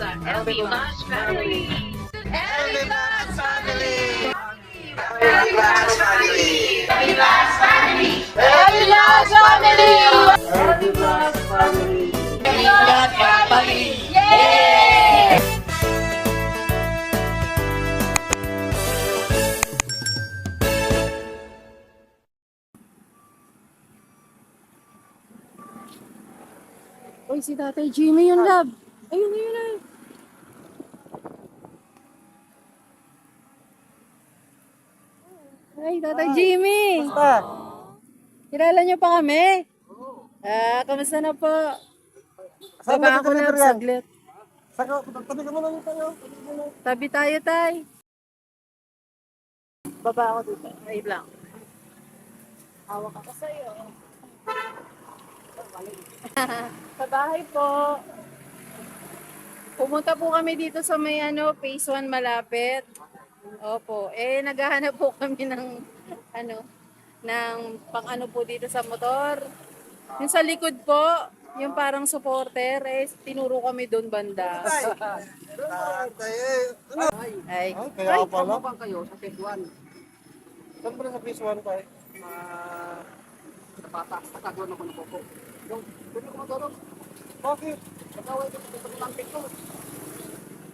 LB Vlogs family. LB Vlogs family. LB Vlogs family. LB Vlogs family. LB Vlogs family. LB Vlogs family. LB Vlogs family. Yay! Uy, si Tatay Jimmy yung love. Ayun, ayun, ayun. Ay, Tatay Jimmy. Basta. Kilala niyo pa kami? Kamusta na po? Saan Baba ba ako na deliver yan? saglit. Saka, tabi ka muna nito tayo. Tabi tayo, Tay. Baba ako dito. Ay, lang. Hawak ako sa'yo. Sa bahay po. Pumunta po kami dito sa may phase 1 malapit. Opo. Naghahanap po kami ng ng pang po dito sa motor. Yung sa likod po, yung parang supporter, tinuro kami doon banda. Tatay, ano? Ay, Kaya pala. Saan kayo sa phase 1? Saan ba na sa phase 1 tayo? Sa bata, katagwan ako ng koko. Yung, doon ako matulog. Bakit? Kataway ko sa paglampit ko.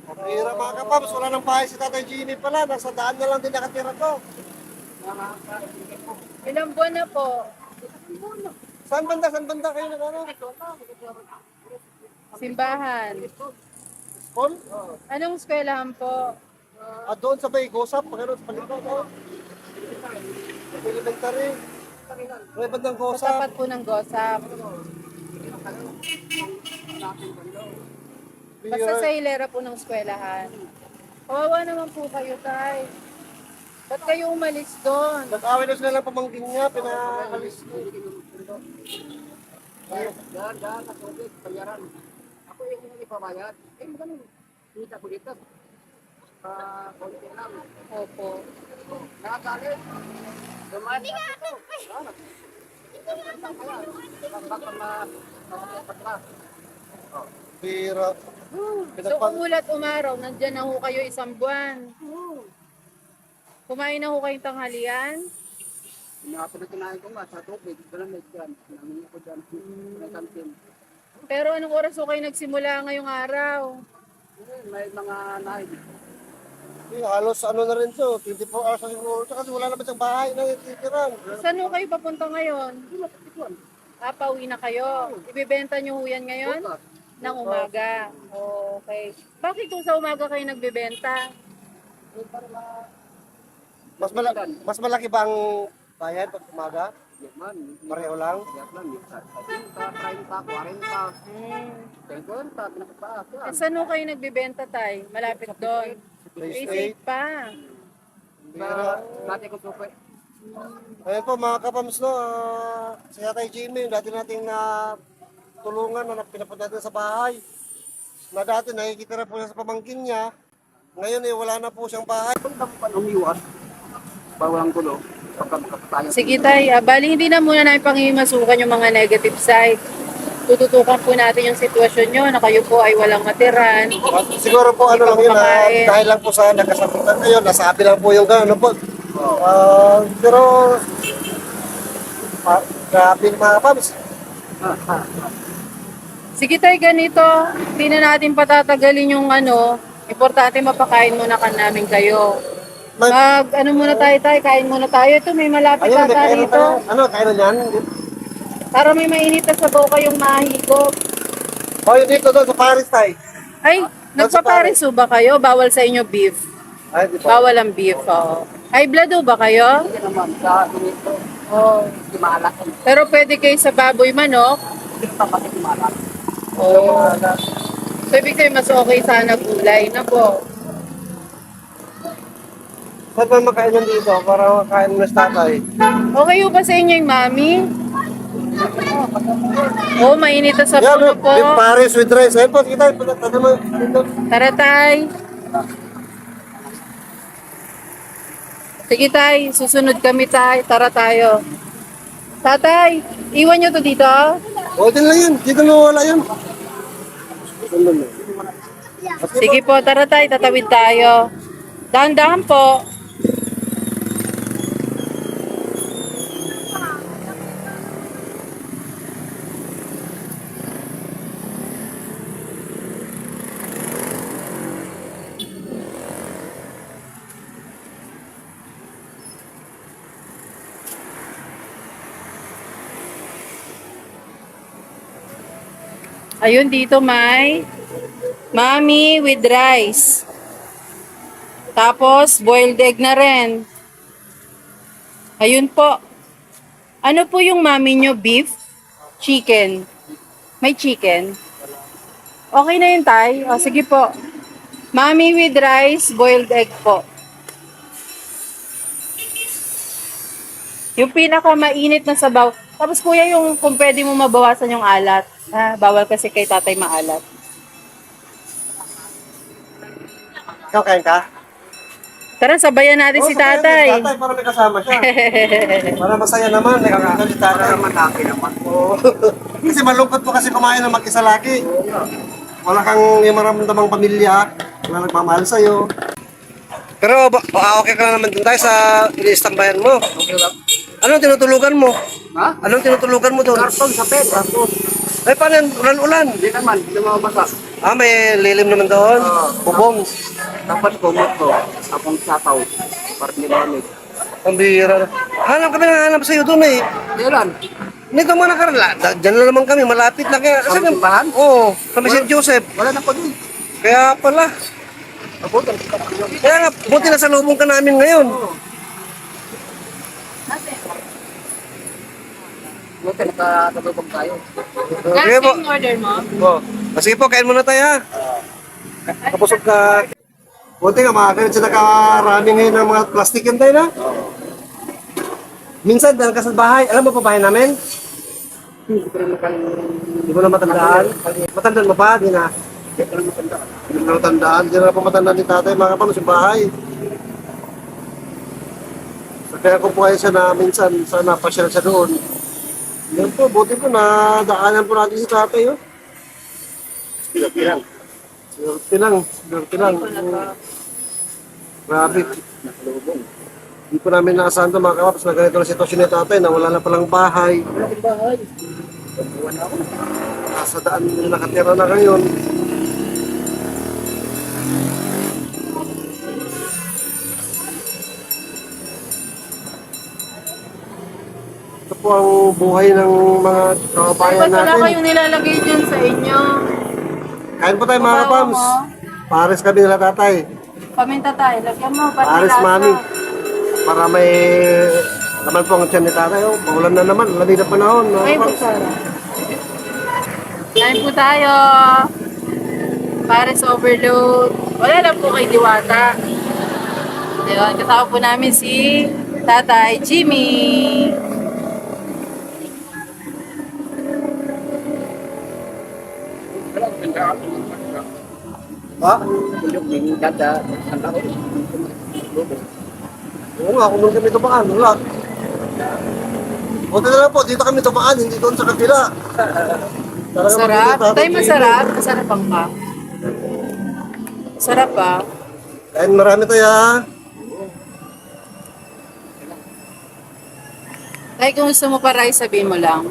Pira mga kapams, wala nang bahay si Tatay Jimmy pala. Nasa daan na lang din nakatira to. ilang buwan na po. Saan banda? Saan banda kayo na ano? Simbahan. School? Anong eskwelahan po? Doon sa may gosap, pagkano sa palikod ko. Elementary. May bandang Sa gosap. tapat po ng GOSAP. Basta sa hilera po ng eskwelahan. Kawawa naman po kayo, Tay. Ba't kayo umalis doon? Nag-away na sila ng pamangkin niya, pinakalis ko. Daan, natubig, bayaran. Ako yung ipabayad. Magkano? Kita ko dito. Konti lang. Opo. Nakakalit. Dumani nga ako. Baka makapagpatras. Pira. So, umulat umaraw, nandyan na ho kayo isang buwan. Kumain na ho kayong tanghalian? Pinakinain ko nga sa tubig. Dalamig dyan. Namin ako dyan. May kantin. Pero anong oras ho kayo nagsimula ngayong araw? May mga nahin. Halos ano na rin to, 24 hours na siguro. Kasi wala naman siyang bahay na titiran. Saan ho kayo papunta ngayon? Pauwi na kayo. Ibibenta nyo ho yan ngayon? Ng umaga. Okay. Bakit kung sa umaga kayo nagbebenta? Mas malaki bang bayad pag umaga? Yaman. Pareho lang? Yaman. Sa 30, 40, 50, pinakataas. Saan ho kayo nagbebenta, Tay? Malapit doon. Phase 8 pa. Dati ko tukoy. Ayan po mga kapams, no, si Tatay Jimmy, dati nating tulungan na pinapunta natin sa bahay. Na dati nakikita na po siya sa pamangkin niya. Ngayon wala na po siyang bahay. Kung pa umiwas, bawal ang gulo. Tayo. Sige, Tay. Bali, hindi na muna namin pangimasukan yung mga negative side. Tututukan po natin yung sitwasyon nyo na kayo po ay walang matiran. Siguro po ano lang yun, Pagkakain. dahil lang po sa nagkasakitan kayo, nasabi lang po yung gano'n po. Pero, grabe mga kapams. Sige, Tay, ganito. Hindi na natin patatagalin yung importante mapakain muna ka namin kayo. Muna tayo, Tay, kain muna tayo. Ito, may malapit Ayun, may ata kainan rito. tayo. Ano, kainan yan? Para may mainit na sabaw kayong mahigop. Oh, yun dito doon sa Paris tayo. Ay, nagpapariso ba kayo? Bawal sa inyo beef. Ay, di po. Bawal ang beef, oo. High blood ho ba kayo? Hindi naman, sa dito, Oo. timalak. Pero pwede kayo sa baboy manok? Hindi pa kasi timalak. Oo. So, ibig sabihin, mas okay sana gulay na po. Saan ba makainan dito para makain na sa tatay? Okay ho ba sa inyo yung mami? Oo, mainit na sa Yan, puno po. beef Paris with rice. Ayun po, sige tayo. Tata mo dito. Tara, Tay. Sige, Tay. Susunod kami, Tay. Tara tayo. Tatay, iwan nyo to dito? O, din lang yun. Dito na wala yun. Sige po, tara tayo, tatawid tayo. Dahan-dahan po. Ayun, dito may mami with rice. Tapos, boiled egg na rin. Ayun po. Ano po yung mami nyo? Beef? Chicken? May chicken? Okay na yun, Tay? O, sige po. Mami with rice, boiled egg po. Yung pinaka-mainit na sabaw. Tapos, kuya, yung kung pwede mo mabawasan yung alat. Bawal kasi kay tatay maalat. Ikaw kain ka? Tara, sabayan natin si sabayan tatay. din, tatay, para may kasama siya. Para masaya naman, nakakita si tatay. Naman laki naman. Oo. Kasi malungkot po kasi kumain ng mag-isa lagi. Wala kang yung maramdamang pamilya, wala nagmamahal sa'yo. Pero okay ka na naman din tayo sa iniistambayan mo. Okay lang. Anong tinutulugan mo? Ha? Anong tinutulugan mo doon? Karton sa pet, karton. Ay, paano yan? Ulan-ulan? Hindi naman, hindi mabasa. May lilim naman doon. Bubong. Dapat kumot ko, akong sapaw. Para hindi malamig. Pambira. Hanap kami ng hanap sa'yo doon eh. Kailan? Nito mga nakarala. Diyan lang naman kami. Malapit lang kaya. Sa simbahan? Oo. Kami St. Joseph. Wala na pa dun. Kaya pala. Abutan kita pa yun. Kaya nga, buti na sa lubong ka namin ngayon. Buti nakatulog tayo. Sige po. order mo? Oh. Sige po, kain muna tayo ha. Kapusog ka. Buti nga, makakalit siya nakarami ngayon ng mga plastic yan tayo na. Minsan, dahil ka sa bahay. Alam mo pa bahay namin? Hindi mo na matandaan. Matandaan mo pa? Hindi na. Hindi mo na matandaan. Hindi na po matandaan ni tatay. Mga kapano sa bahay. So, kaya ko po kayo siya na minsan sana pasyal siya doon. Yan po, buti po na daanan po natin si tatay. Oh. Swerte lang. Grabe. Hindi po namin naasahan ito mga kapaps na ganito na sitwasyon ni tatay na wala na palang bahay. Wala akong bahay. Nasa daan na nakatira na ngayon. Ito po ang buhay ng mga kababayan Ba't wala natin. kayong nilalagay dyan sa inyo? Kain po tayo mga kapams. Pares kami nila tatay. Paminta tayo. Lagyan mo. Pares mami. Para may naman po ang tiyan ni tatay. Oh, paulan na naman. Lamig na panahon. Mga Ay, kapams. Sarah. Kain po tayo. Pares overload. Wala lang po kay Diwata. Diba? Kasama po namin si Tatay Jimmy. Ha? Tulog ng dada. Ang tao. Oo nga, kung doon kami tumaan, wala. Buti na lang po, dito kami tumaan, hindi doon sa kabila. Talagang Sarap. maganda, Tay, tatay. masarap. Masarap ang ka. Sarap ba? Kain marami tayo ha. Tay, kung gusto mo pa rice, sabihin mo lang.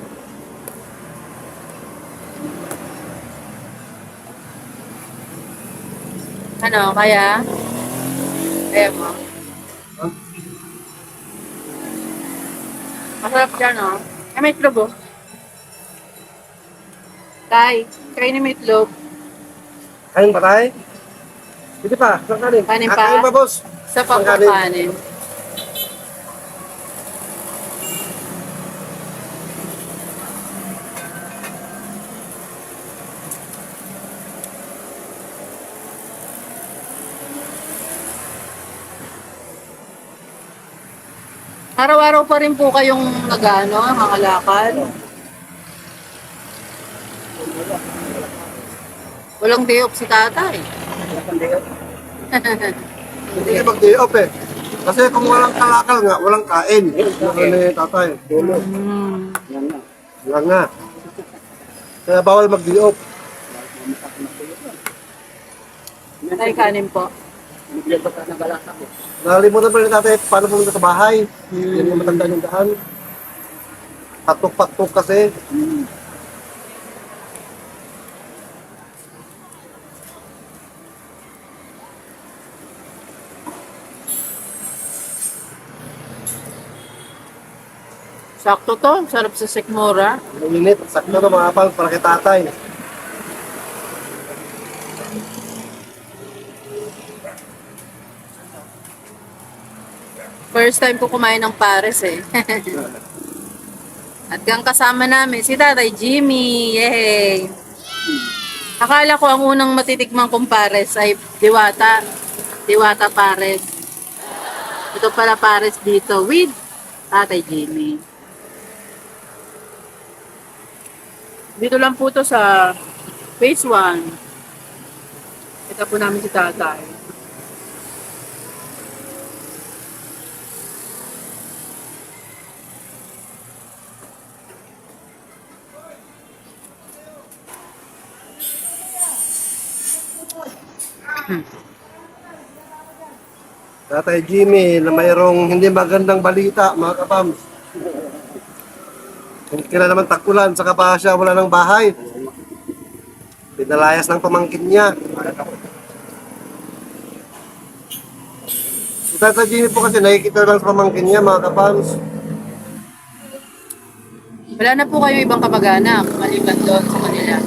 Ano, kaya? Kaya mo? Masarap dyan, oh. Ay, may itlog, oh. Tay, kainin mo itlog. Kain pa tayo? Hindi pa, saan kanin? Kanin pa? Kain pa, boss. Sa Saan kanin? pagkakanin. Araw-araw pa rin po kayong nag-ano, makalakad. Walang day off si tatay. Hindi mag-day off eh. Kasi kung walang kalakal nga, walang kain. Ano ni tatay? Hmm. Wala nga. Kaya bawal mag-day off. Ay, kanin po. Bigyan ko ka ng galata ko. Nakalimutan pa rin tatay paano pumunta sa bahay. Hindi mo matanda yung daan. Patok-patok kasi. Sakto to. Sarap sa sikmura. Mainit. Sakto na mga kapal para kay tatay. First time ko kumain ng pares eh. At ang kasama namin, si Tatay Jimmy. Yay! Akala ko ang unang matitikmang kong pares ay diwata. Diwata pares. Ito pala pares dito with Tatay Jimmy. Dito lang po to sa phase 1. Ito po namin si Tatay. Tatay Jimmy na mayroong hindi magandang balita mga kapams. Kailan naman takulan sa pa siya wala ng bahay. Pinalayas ng pamangkin niya. Si Tatay Jimmy po kasi nakikita lang sa pamangkin niya mga kapams. Wala na po kayo ibang kamag-anak maliban doon sa kanila.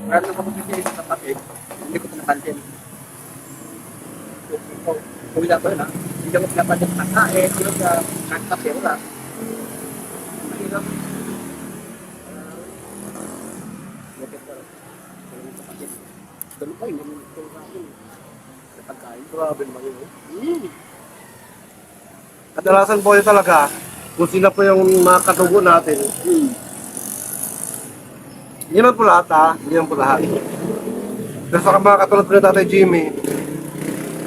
Parang nakapagpipili sa kapatid, hindi ko ito napansin. Kuya ko yun ha, hindi ko pinapansin sa kain, pero sa kape, wala. Mahirap. Ganun pa, hindi mo ito sa pagkain. Grabe naman yun. Kadalasan po yun talaga, kung sila po yung mga katugo natin, hindi man po lahat ha, hindi man po lahat. Pero sa mga katulad po ni Tatay Jimmy,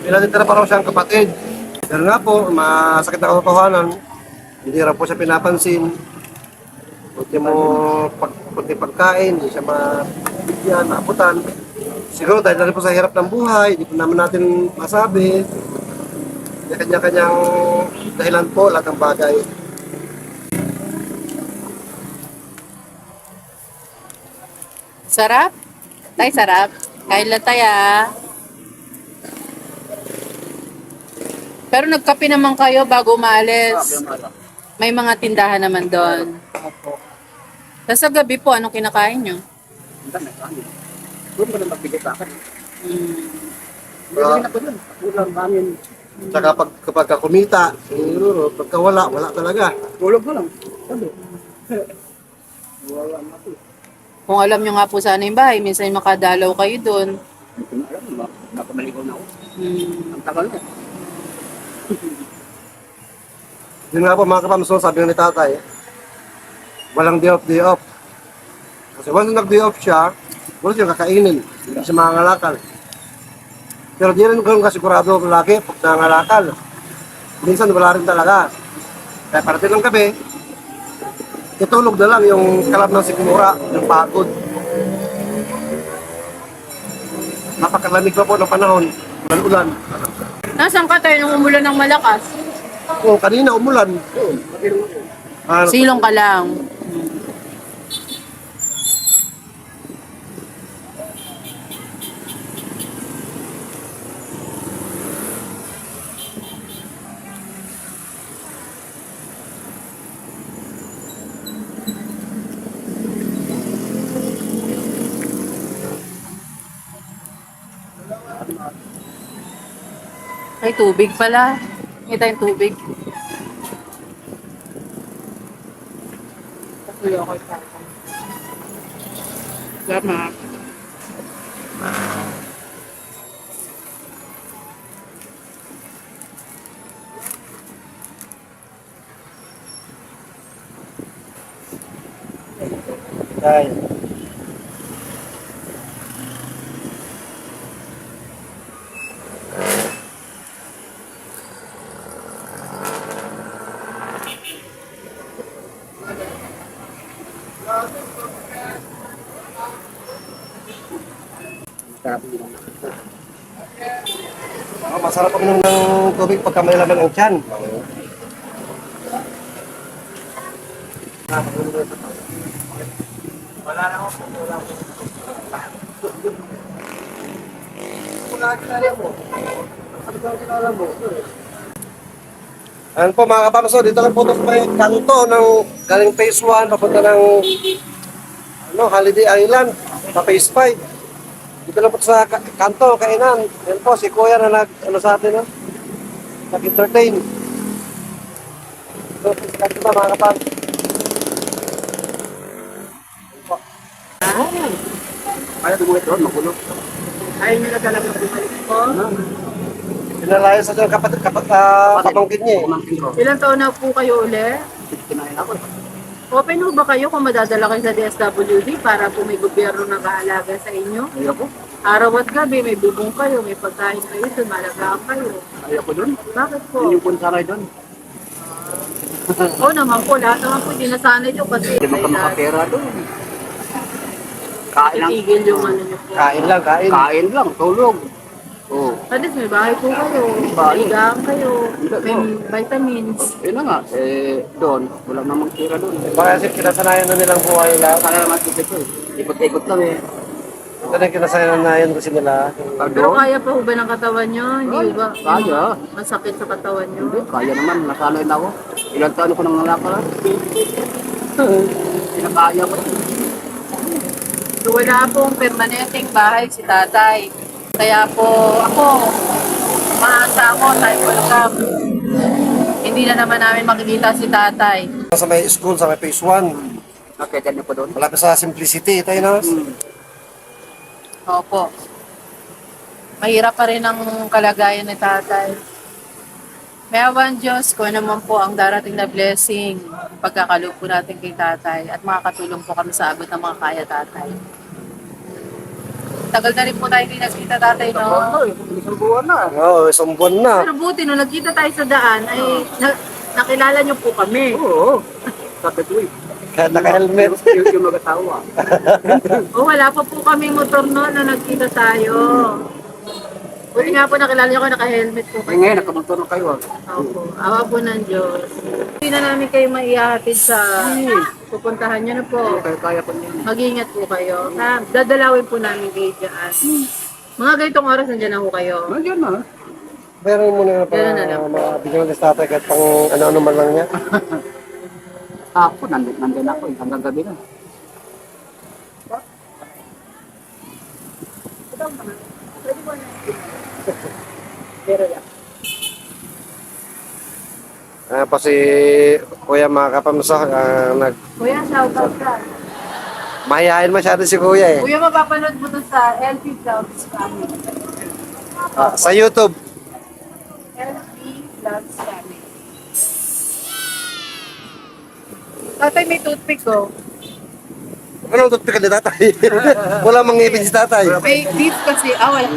pinatitira pa raw siyang kapatid. Pero nga po, masakit na katotohanan, hindi raw po siya pinapansin. Kunti pagkain, hindi siya mabigyan, maabutan. Siguro dahil na rin po sa hirap ng buhay, hindi po naman natin masabi. Kanya-kanyang dahilan po, lahat ng bagay. Sarap? Tay, sarap. Kain lang tayo ah. Pero nagkape naman kayo bago umalis. May mga tindahan naman doon. Tapos sa gabi po, anong kinakain nyo? Ang dami, kanin. Doon ko na magbigay sa akin. Hindi Ah. rin ako dun. Ulam, kanin. Tsaka kapag kumita, siguro, pagka wala talaga. Tulog na lang. Sabi. Wala na ito. Kung alam nyo nga po sana yung bahay, minsan makadalaw kayo doon. Hindi ko na alam. Napamaligaw na ako. Ang tagal na. Yun nga po mga kapamso, sabi nga ni tatay, walang day off. Kasi once nag-day off siya, wala siyang kakainin, hindi siya mangangalakal. Pero di rin ganun kasigurado lagi pag nangangalakal. Minsan wala rin talaga. Kaya parating ng gabi, itulog na lang yung kalab ng sikmura, yung pagod. Napakalamig pa po ng panahon, ulan-ulan. Nasaan ka tayo nung umulan ng malakas? O, kanina umulan. Silong ka lang. Ay, tubig pala. May tayong tubig. Patuloy ako ito. Salamat. Ay. Masarap uminom ng tubig pagka may laman ang tiyan. Wala na ako. Wala kilala mo. Ano ba kilala mo? Ayan po mga kapamso, dito lang po ito sa may kanto ng galing phase 1, papunta ng Holiday Island, sa phase 5. Dito lang po sa kanto, kainan. Ayan po, si Kuya na sa atin, nag-entertain. So, sa kanto na mga kapamso. Ayaw tumulit doon, magulo. Ayaw nila talaga bumalik po. Pinalayan sa dyan kapangkin niya eh. Pamangkin ko. Ilang taon na po kayo uli? Kinain ako. Open ho ba kayo kung madadala kayo sa DSWD para po may gobyerno na kaalaga sa inyo? Ayaw ko. Araw at gabi, may bubong kayo, may pagkain kayo, malagaan kayo. Ayaw ko doon. Bakit po? Yun yung punsaray doon. Oo naman po, lahat naman po, hindi nasanay nyo kasi Hindi mo ka makapera doon. Kain lang. itigil yung ano nyo po. Kain lang, kain. Kain lang, tulog. Oh. At least may bahay po kayo, Bahay. ligaan kayo, may Oo. vitamins. Yun na nga, doon, wala namang tira doon. Baka kasi kinasanayan na nilang buhay lang. Kaya naman kasi ito ikot-ikot kami. Ito na kinasanayan kasi nila. Pero kaya pa ho ba ng katawan nyo? Hindi ho ba? Kaya. Masakit sa katawan nyo? Hindi, kaya naman, nasanay na ako. Ilang taon ko nang nalakad. Pinakaya ko. So wala pong permanenteng bahay si tatay. Kaya po ako, maasa ako, tayo welcome. Hindi na naman namin makikita si tatay. Sa may school, sa may phase 1. Nakita niyo po doon. Malapit sa Simplicity, tayo na. Opo. Mahirap pa rin ang kalagayan ni tatay. May awan Diyos kung naman po ang darating na blessing pagkakaloob po natin kay tatay at makakatulong po kami sa abot ng mga kaya tatay. Tagal na rin po tayo hindi nagkita tatay, no? Isang buwan na. Oo, isang buwan na. Pero buti, nung nagkita tayo sa daan, ay nakilala niyo po kami. Oo. Sabi ko Kahit naka-helmet. yung mag-asawa. O wala pa po kami motor noon na nagkita tayo. Buti nga po nakilala niyo ako, naka-helmet po kayo. Ngayon, nakamotor na kayo. Opo, awa po ng Diyos. Hindi na namin kayo maihatid sa pupuntahan niyo na po. Kaya ko niyan. Mag-ingat po kayo. Ha? Dadalawin po namin kayo dyan. Mga ganitong oras nandiyan na po kayo. Nandiyan na. Meron mo na Ganun na lang. mabigyan ng tatay kahit pang ano-ano man lang niya. Ako, nandun ako hanggang gabi na. Pero yan. Pa si Kuya mga kapamsa, Kuya, shout out ka. mahihayin masyado si Kuya eh. Kuya, mapapanood mo to sa LP Vlogs Family. Sa YouTube. LP Vlogs Family. Tatay, may toothpick ko. Anong toothpick ni tatay? Wala mang ngipin si tatay. May beef kasi. Ah, wala.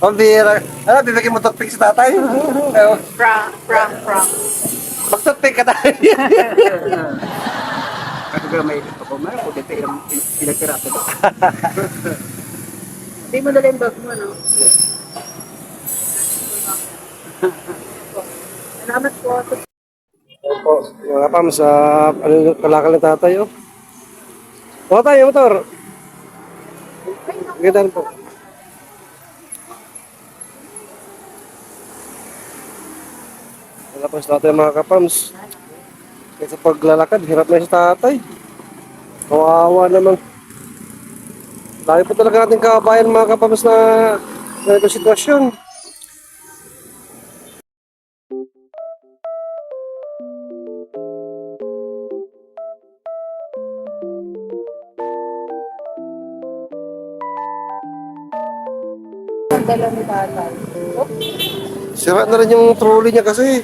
Ang bihira. Ano, bibigyan mo toothpick si tatay? Prank. Mag-toothpick ka tayo. Kasi kaya may ako, may ako dito ilang pinagtira ko. Hindi mo dala yung bag mo, no? Salamat po. Opo, mga kapams, ano yung kalakal ng tatay, oh. O tayo, motor. Gandaan po. Tapos tatay mga kapams. Kasi paglalakad, hirap na si tatay. Kawawa naman. Dahil po talaga natin kabayan mga kapams na ganito sitwasyon. Ang dala ni tatay. Sira na rin yung trolley niya kasi.